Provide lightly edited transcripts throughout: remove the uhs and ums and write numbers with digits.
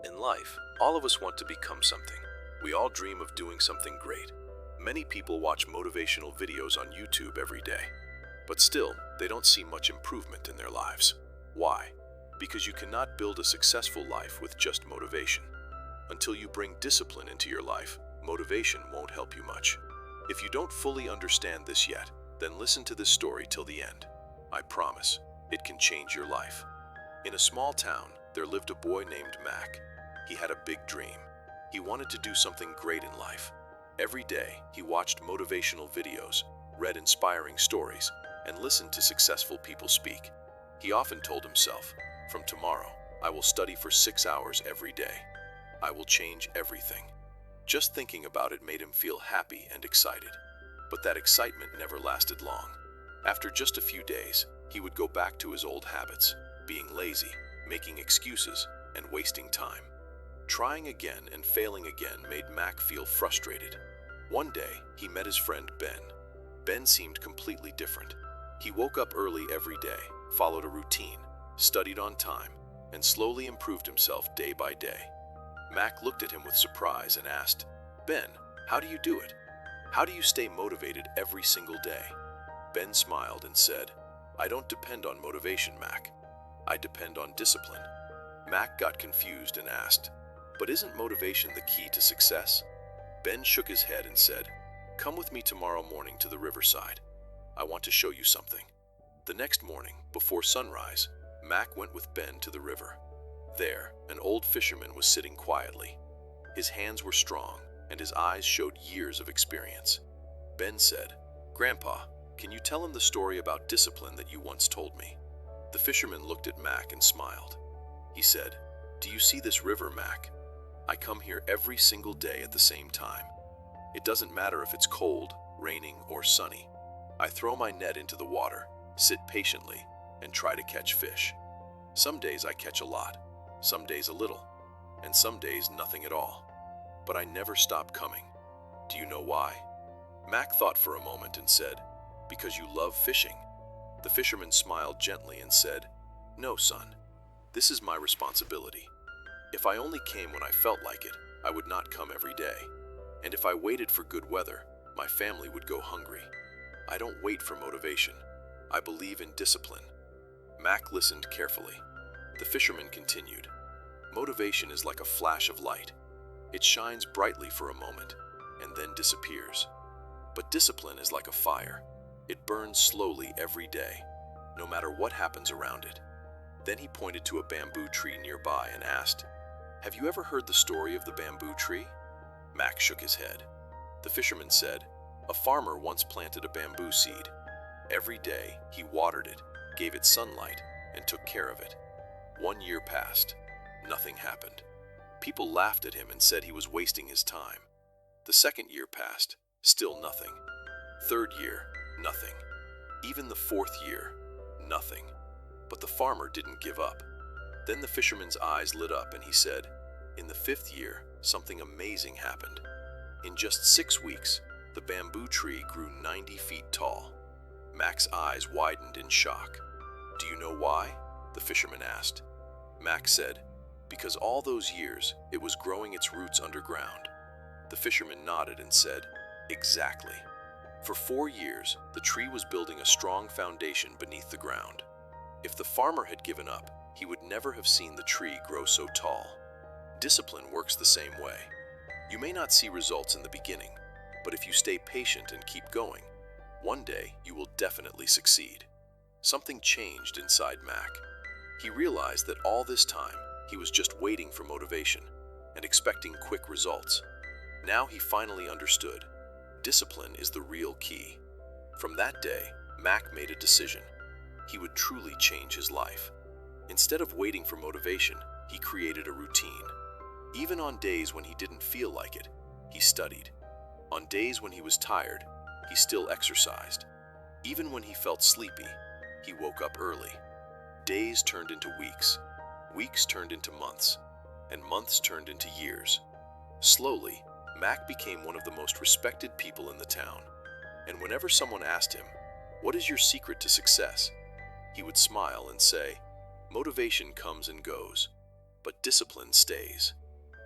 In life, all of us want to become something. We all dream of doing something great. Many people watch motivational videos on YouTube every day, but still, they don't see much improvement in their lives. Why? Because you cannot build a successful life with just motivation. Until you bring discipline into your life, motivation won't help you much. If you don't fully understand this yet, then listen to this story till the end. I promise, it can change your life. In a small town, there lived a boy named Mack. He had a big dream. He wanted to do something great in life. Every day, he watched motivational videos, read inspiring stories, and listened to successful people speak. He often told himself, "From tomorrow, I will study for 6 hours every day. I will change everything." Just thinking about it made him feel happy and excited. But that excitement never lasted long. After just a few days, he would go back to his old habits, being lazy, making excuses, and wasting time. Trying again and failing again made Mack feel frustrated. One day, he met his friend Ben. Ben seemed completely different. He woke up early every day, followed a routine, studied on time, and slowly improved himself day by day. Mack looked at him with surprise and asked, "Ben, how do you do it? How do you stay motivated every single day?" Ben smiled and said, "I don't depend on motivation, Mack. I depend on discipline." Mack got confused and asked, "But isn't motivation the key to success?" Ben shook his head and said, "Come with me tomorrow morning to the riverside. I want to show you something." The next morning, before sunrise, Mack went with Ben to the river. There, an old fisherman was sitting quietly. His hands were strong, and his eyes showed years of experience. Ben said, "Grandpa, can you tell him the story about discipline that you once told me?" The fisherman looked at Mack and smiled. He said, "Do you see this river, Mack? I come here every single day at the same time. It doesn't matter if it's cold, raining, or sunny. I throw my net into the water, sit patiently, and try to catch fish. Some days I catch a lot, some days a little, and some days nothing at all. But I never stop coming. Do you know why?" Mack thought for a moment and said, "Because you love fishing." The fisherman smiled gently and said, "No, son. This is my responsibility. If I only came when I felt like it, I would not come every day. And if I waited for good weather, my family would go hungry. I don't wait for motivation. I believe in discipline." Mack listened carefully. The fisherman continued, "Motivation is like a flash of light. It shines brightly for a moment and then disappears. But discipline is like a fire. It burns slowly every day, no matter what happens around it." Then he pointed to a bamboo tree nearby and asked, "Have you ever heard the story of the bamboo tree?" Mack shook his head. The fisherman said, "A farmer once planted a bamboo seed. Every day he watered it, gave it sunlight, and took care of it. 1 year passed. Nothing happened. People laughed at him and said he was wasting his time. The second year passed. Still nothing. Third year, nothing. Even the fourth year, nothing. But the farmer didn't give up. Then the fisherman's eyes lit up and he said, "In the 5th year, something amazing happened. In just 6 weeks, the bamboo tree grew 90 feet tall." Mack's eyes widened in shock. "Do you know why?" the fisherman asked. Mack said, "Because all those years, it was growing its roots underground." The fisherman nodded and said, "Exactly. For 4 years, the tree was building a strong foundation beneath the ground. If the farmer had given up, he would never have seen the tree grow so tall." Discipline works the same way. You may not see results in the beginning, but if you stay patient and keep going, one day you will definitely succeed. Something changed inside Mack. He realized that all this time, he was just waiting for motivation and expecting quick results. Now he finally understood. Discipline is the real key. From that day, Mack made a decision. He would truly change his life. Instead of waiting for motivation, he created a routine. Even on days when he didn't feel like it, he studied. On days when he was tired, he still exercised. Even when he felt sleepy, he woke up early. Days turned into weeks, weeks turned into months, and months turned into years. Slowly, Mack became one of the most respected people in the town. And whenever someone asked him, "What is your secret to success?" he would smile and say, "Motivation comes and goes. but discipline stays.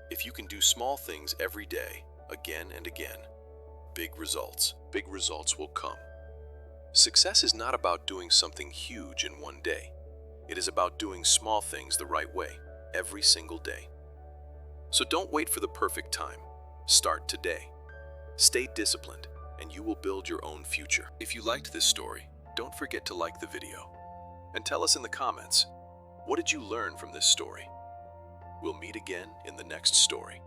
If you can do small things every day, again and again, big results will come. Success is not about doing something huge in one day. It is about doing small things the right way, every single day. So don't wait for the perfect time. Start today. Stay disciplined, and you will build your own future. If you liked this story, don't forget to like the video. And tell us in the comments, what did you learn from this story? We'll meet again in the next story.